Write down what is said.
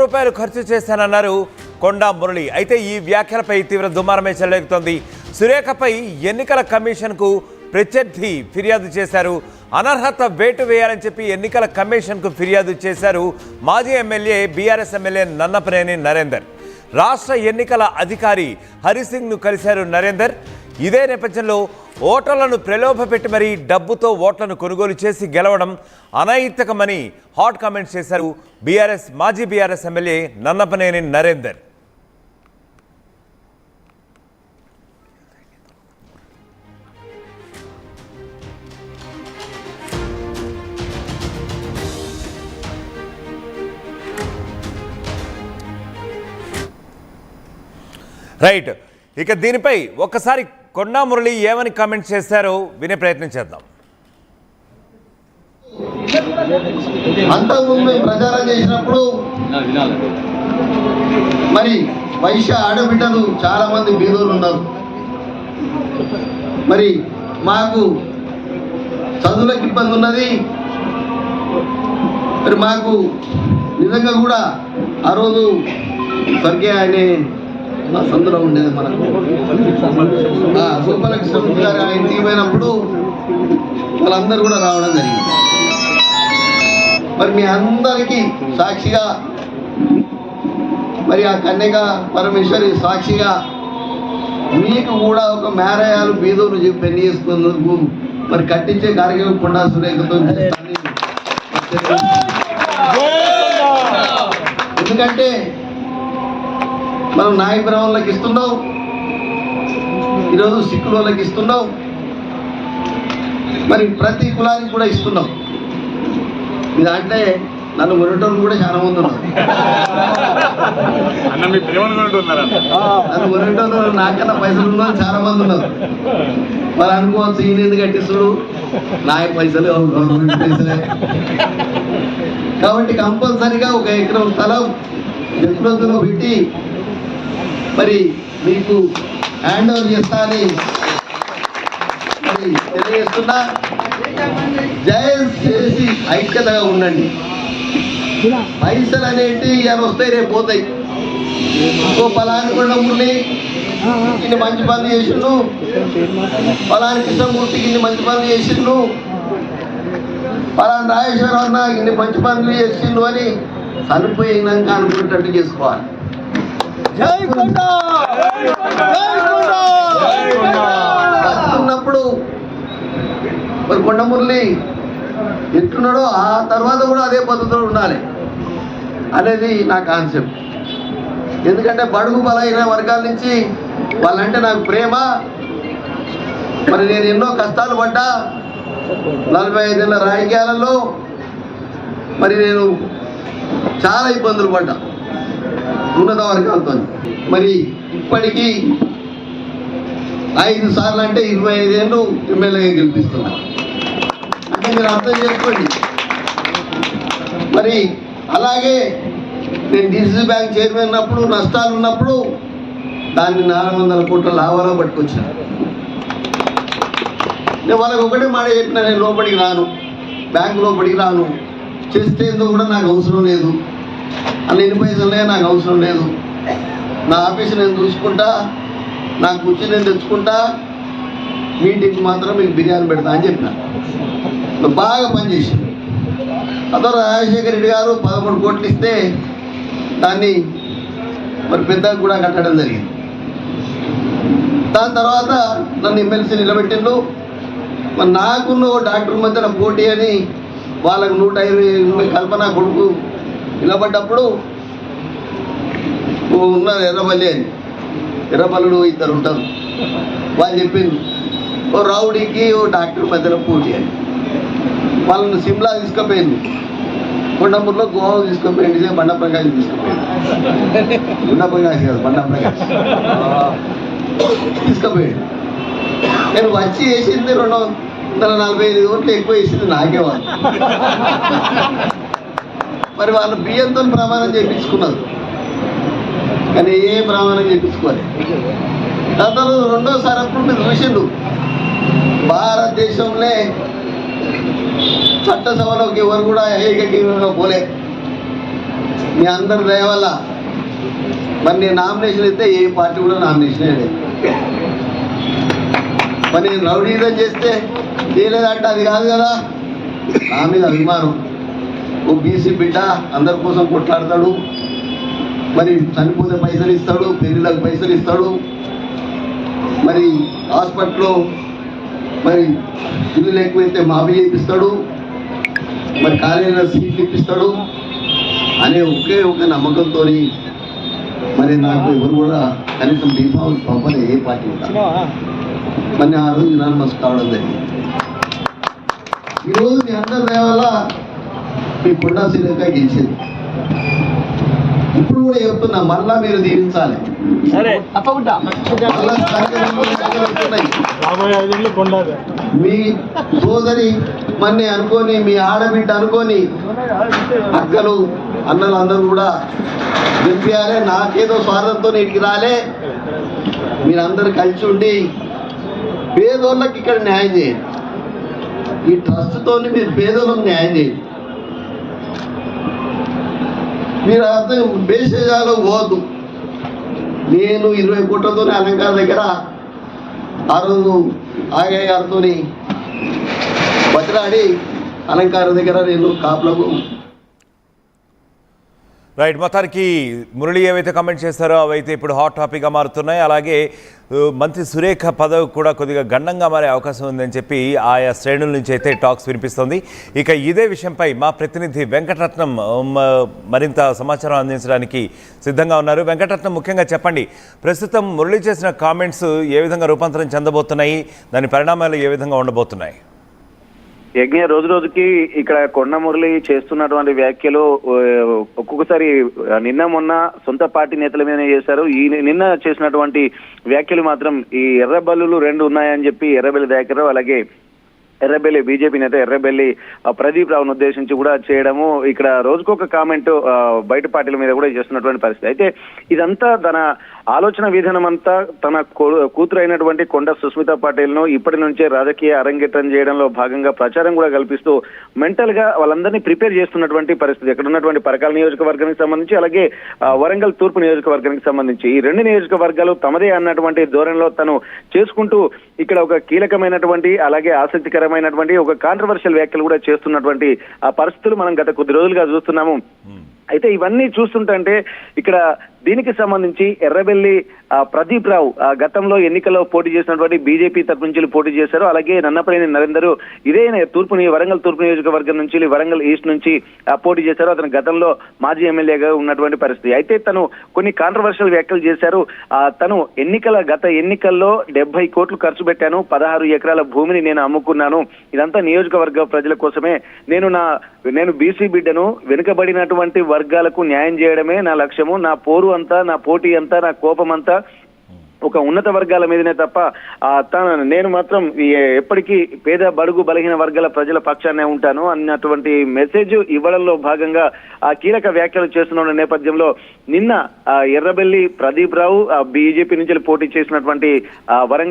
రూపాయలు ఖర్చు చేశానన్నారు కొండా మురళి. అయితే ఈ వ్యాఖ్యలపై తీవ్ర దుమారమే చెలరేగుతోంది. సురేఖపై ఎన్నికల కమిషన్కు ప్రత్యర్థి ఫిర్యాదు చేశారు. అనర్హత వేటు వేయాలని చెప్పి ఎన్నికల కమిషన్కు ఫిర్యాదు చేశారు మాజీ MLA BRS MLA Nannapaneni Narender. రాష్ట్ర ఎన్నికల అధికారి హరిసింగ్ను కలిశారు నరేందర్. ఇదే నేపథ్యంలో ఓటర్లను ప్రలోభపెట్టి మరీ డబ్బుతో ఓట్లను కొనుగోలు చేసి గెలవడం అనైతికమని హాట్ కామెంట్స్ చేశారు మాజీ BRS MLA Nannapaneni Narender. Right, ఇక దీనిపై ఒక్కసారి కొండా మురళి ఏమని కామెంట్ చేశారో వినే ప్రయత్నం చేద్దాం. అంతకుముందు ప్రచారం చేసినప్పుడు మరి వైశ్య ఆడబిడ్డలు చాలా మంది బీదోళ్ళు ఉన్నారు. మరి మాకు చదువులకు ఇబ్బంది ఉన్నది. మరి మాకు నిజంగా కూడా ఆ రోజు స్వర్గీయ ఆయనే మా సందులో ఉండేది మనకు సూపలక్ష్మి గారు ఆయన ఇంటికి పోయినప్పుడు వాళ్ళందరూ కూడా రావడం జరిగింది. మరి మీ అందరికీ సాక్షిగా మరి ఆ కన్యక పరమేశ్వరి సాక్షిగా మీకు కూడా ఒక మేరయాలు బీదోలు చెప్పి పెళ్లి చేసుకున్నందుకు మరి కట్టించే కార్యక్రమం కొండా సురేఖతో ఎందుకంటే మనం నాయ బ్రాహ్మణులకు ఇస్తున్నాం, ఈరోజు సిక్కుల వాళ్ళకి ఇస్తున్నాం, మరి ప్రతి కులానికి కూడా ఇస్తున్నాం. ఇది అంటే నన్ను కొనేటోళ్ళు కూడా చాలా మంది ఉన్నారు. నన్ను కొనేటోళ్ళు నాకన్నా పైసలు ఉన్న చాలా మంది ఉన్నారు. మరి అనుకోవచ్చు ఈయన ఎందుకు కట్టిస్తుడు, నాయ పైసలే గవర్నమెంట్ పైసలే. కాబట్టి కంపల్సరిగా 1 ఎకరం స్థలం జడ్జిలో పెట్టి మరి మీకు హ్యాండ్ ఓవర్ చేస్తా అని మరి తెలియజేస్తున్నా. చేసి ఐక్యతగా ఉండండి. పైసలు అనేవి ఇవాళ వస్తాయి, రేపు పోతాయి. పలాని కూడా ఉండి ఇన్ని మంచి పనులు చేసిండు, పలాని కృష్ణమూర్తికి ఇన్ని మంచి పనులు చేసిండు, పలాని రాజేశ్వరం అన్న ఇన్ని మంచి పనులు చేసిండు అని చనిపోయినాక అనుకునేటట్టు చేసుకోవాలి. ఉన్నప్పుడు మరి కొండ మురళి ఎట్లున్నాడో ఆ తర్వాత కూడా అదే పద్ధతిలో ఉండాలి అనేది నా కాన్సెప్ట్. ఎందుకంటే బడుగు బలైన వర్గాల నుంచి వాళ్ళంటే నాకు ప్రేమ. మరి నేను ఎన్నో కష్టాలు పడ్డా 45 ఏళ్ళ రాజకీయాలలో. మరి నేను చాలా ఇబ్బందులు పడ్డా ఉన్నత వర్గాలతో. మరి ఇప్పటికీ 5 సార్లు అంటే 25 ఏళ్ళు ఎమ్మెల్యేగా గెలిపిస్తున్నా అంటే మీరు అర్థం చేసుకోండి. మరి అలాగే నేను డిసిసి బ్యాంక్ చైర్మన్ ఉన్నప్పుడు నష్టాలు ఉన్నప్పుడు దాన్ని 400 కోట్ల లాభాలు పట్టుకొచ్చాను. నేను వాళ్ళకి ఒకటే మాట చెప్పిన, నేను లోపలికి రాను, బ్యాంకు లోపలికి రాను, చేస్తే కూడా నాకు అవసరం లేదు, అన్ని ఎన్ని పైసలే నాకు అవసరం లేదు, నా ఆఫీస్ నేను చూసుకుంటా, నా కుర్చీ నేను తెచ్చుకుంటా, మీటింగ్కి మాత్రం మీకు బిర్యానీ పెడతా అని చెప్పిన. బాగా పనిచేసింది. అదో రాజశేఖర రెడ్డి గారు 13 కోట్లు ఇస్తే దాన్ని మరి పెద్దగా కూడా కట్టడం జరిగింది. దాని తర్వాత నన్ను ఎమ్మెల్సీ నిలబెట్టిండు. మరి నాకున్న డాక్టర్ మధ్యన పోటీ అని వాళ్ళకు 120 కల్పన కొడుకు నిలబడ్డప్పుడు ఉన్నారు ఎర్రబల్లి అని, ఎర్రబల్లుడు 2 ఉంటారు. వాళ్ళు చెప్పింది ఓ రౌడీకి ఓ డాక్టర్ మధ్యలో పోటీ అని. వాళ్ళను సిమ్లా తీసుకుపోయింది, కొండమూరులో గోవా తీసుకుపోయింది, బండప్రకాశ్ తీసుకుపోయింది. బండప్రకాశ్ కాదు, బండప్రకాశ్ తీసుకుపోయింది. నేను వచ్చి వేసింది 245 ఓట్లు ఎక్కువ వేసింది నాకే వాళ్ళు. మరి వాళ్ళు బియ్యంతో ప్రమాణం చేయించుకున్నారు, కానీ ఏ ప్రమాణం చేయించుకోవాలి. దాంతో 2వసారి అప్పుడు మీరు చూసిండు భారతదేశంలో చట్టసభలోకి ఎవరు కూడా ఏకగ్రీవంగా పోలే. మీ అందరి దయ వల్ల మరి నేను నామినేషన్ అయితే ఏ పార్టీ కూడా నామినేషన్ అయ్యేది. మరి నేను రౌడీజం చేస్తే చేయలేదంటే అది కాదు కదా. నా మీద అభిమానం. ఓ బీసీ బిడ్డ అందరి కోసం కొట్లాడతాడు, మరి చనిపోతే పైసలు ఇస్తాడు, పెళ్ళిళ్ళకి పైసలు ఇస్తాడు, మరి హాస్పిటల్లో మరి ఇల్లు ఎక్కువైతే మాఫీ చేపిస్తాడు, మరి కాలేజీలో సీట్లు ఇప్పిస్తాడు అనే ఒకే ఒక నమ్మకంతో మరి నాకు ఎవరు కూడా కనీసం బీఫామ్ పంపలే ఏ పార్టీ కూడా. మరి ఆ రోజు యునానిమస్ కావడం జరిగింది. ఈరోజు మీ అందరి దయ వల్ల మీ కొండా సురేఖ గెలిచింది. ఇప్పుడు కూడా చెప్తున్నా, మళ్ళా మీరు దీవించాలి. మీ సోదరి మన్ని అనుకొని, మీ ఆడబిడ్డ అనుకొని, అక్కలు అన్నలు అందరూ కూడా గెలిపియాలి. నాకేదో స్వార్థంతో ఇంటికి రాలే, మీరందరూ కలిసి ఉండి పేదోళ్ళకి ఇక్కడ న్యాయం చేయండి. ఈ ట్రస్ట్తో మీరు పేదోళ్ళకి న్యాయం చేయండి. మీరు అర్థం బేసేజాలో పోవద్దు. నేను 20 కోట్లతో అలంకార దగ్గర ఆ రోజు ఆగయ్య గారితో బతిలాడి అలంకార దగ్గర నేను కాపులకు. రైట్, మొత్తానికి మురళి ఏవైతే కామెంట్ చేస్తారో అవైతే ఇప్పుడు హాట్ టాపిక్గా మారుతున్నాయి. అలాగే మంత్రి సురేఖ పదవి కూడా కొద్దిగా గండంగా మారే అవకాశం ఉందని చెప్పి ఆయా శ్రేణుల నుంచి అయితే టాక్స్ వినిపిస్తుంది. ఇక ఇదే విషయంపై మా ప్రతినిధి వెంకటరత్నం మరింత సమాచారం అందించడానికి సిద్ధంగా ఉన్నారు. వెంకటరత్నం, ముఖ్యంగా చెప్పండి, ప్రస్తుతం మురళి చేసిన కామెంట్స్ ఏ విధంగా రూపాంతరం చెందబోతున్నాయి, దాని పరిణామాలు ఏ విధంగా ఉండబోతున్నాయి? యజ్ఞ రోజు రోజుకి ఇక్కడ కొండ మురళి చేస్తున్నటువంటి వ్యాఖ్యలు ఒక్కొక్కసారి నిన్న మొన్న సొంత పార్టీ నేతల మీద చేశారు. ఈ నిన్న చేసినటువంటి వ్యాఖ్యలు మాత్రం ఈ ఎర్రబల్లులు 2 ఉన్నాయని చెప్పి ఎర్రబెల్లి దయాకర్, అలాగే ఎర్రబెల్లి బీజేపీ నేత ఎర్రబెల్లి ప్రదీప్ రావును ఉద్దేశించి కూడా చేయడము, ఇక్కడ రోజుకొక కామెంట్ బయట పార్టీల మీద కూడా చేస్తున్నటువంటి పరిస్థితి. అయితే ఇదంతా తన ఆలోచన విధానం అంతా తన కూతురు అయినటువంటి కొండ సుస్మితా పాటిల్ను ఇప్పటి నుంచే రాజకీయ అరంగేట్రం చేయడంలో భాగంగా ప్రచారం కూడా కల్పిస్తూ మెంటల్ గా వాళ్ళందరినీ ప్రిపేర్ చేస్తున్నటువంటి పరిస్థితి. ఇక్కడ ఉన్నటువంటి పరకాల నియోజకవర్గానికి సంబంధించి, అలాగే వరంగల్ తూర్పు నియోజకవర్గానికి సంబంధించి ఈ 2 నియోజకవర్గాలు తమదే అన్నటువంటి ధోరణిలో తను చేసుకుంటూ ఇక్కడ ఒక కీలకమైనటువంటి అలాగే ఆసక్తికరమైనటువంటి ఒక కాంట్రవర్షియల్ వ్యాఖ్యలు కూడా చేస్తున్నటువంటి ఆ పరిస్థితులు మనం గత కొద్ది రోజులుగా చూస్తున్నాము. అయితే ఇవన్నీ చూస్తుంటే ఇక్కడ దీనికి సంబంధించి ఎర్రబెల్లి ప్రదీప్ రావు గతంలో ఎన్నికల్లో పోటీ చేసినటువంటి బీజేపీ తరపు నుంచి పోటీ చేశారు. అలాగే నన్నపనేని నరేందర్ ఇదే వరంగల్ తూర్పు నియోజకవర్గం నుంచి వరంగల్ ఈస్ట్ నుంచి పోటీ చేశారు. అతను గతంలో మాజీ ఎమ్మెల్యేగా ఉన్నటువంటి పరిస్థితి. అయితే తను కొన్ని కాంట్రవర్షియల్ వ్యాఖ్యలు చేశారు. తను గత ఎన్నికల్లో 70 కోట్లు ఖర్చు పెట్టాను, 16 ఎకరాల భూమిని నేను అమ్ముకున్నాను, ఇదంతా నియోజకవర్గ ప్రజల కోసమే, నేను బీసీ బిడ్డను, వెనుకబడినటువంటి వర్గాలకు న్యాయం చేయడమే నా లక్ష్యము, నా పోరు అంతా, నా పోటీ అంతా, నా కోపం అంతా ఒక ఉన్నత వర్గాల మీదనే తప్ప నేను మాత్రం ఎప్పటికీ పేద బడుగు బలహీన వర్గాల ప్రజల పక్షాన్నే ఉంటాను అన్నటువంటి మెసేజ్ ఇవ్వడంలో భాగంగా ఆ కీలక వ్యాఖ్యలు చేస్తున్న నేపథ్యంలో నిన్న ఎర్రబెల్లి ప్రదీప్ రావు బీజేపీ నుంచి పోటీ చేసినటువంటి వరంగల్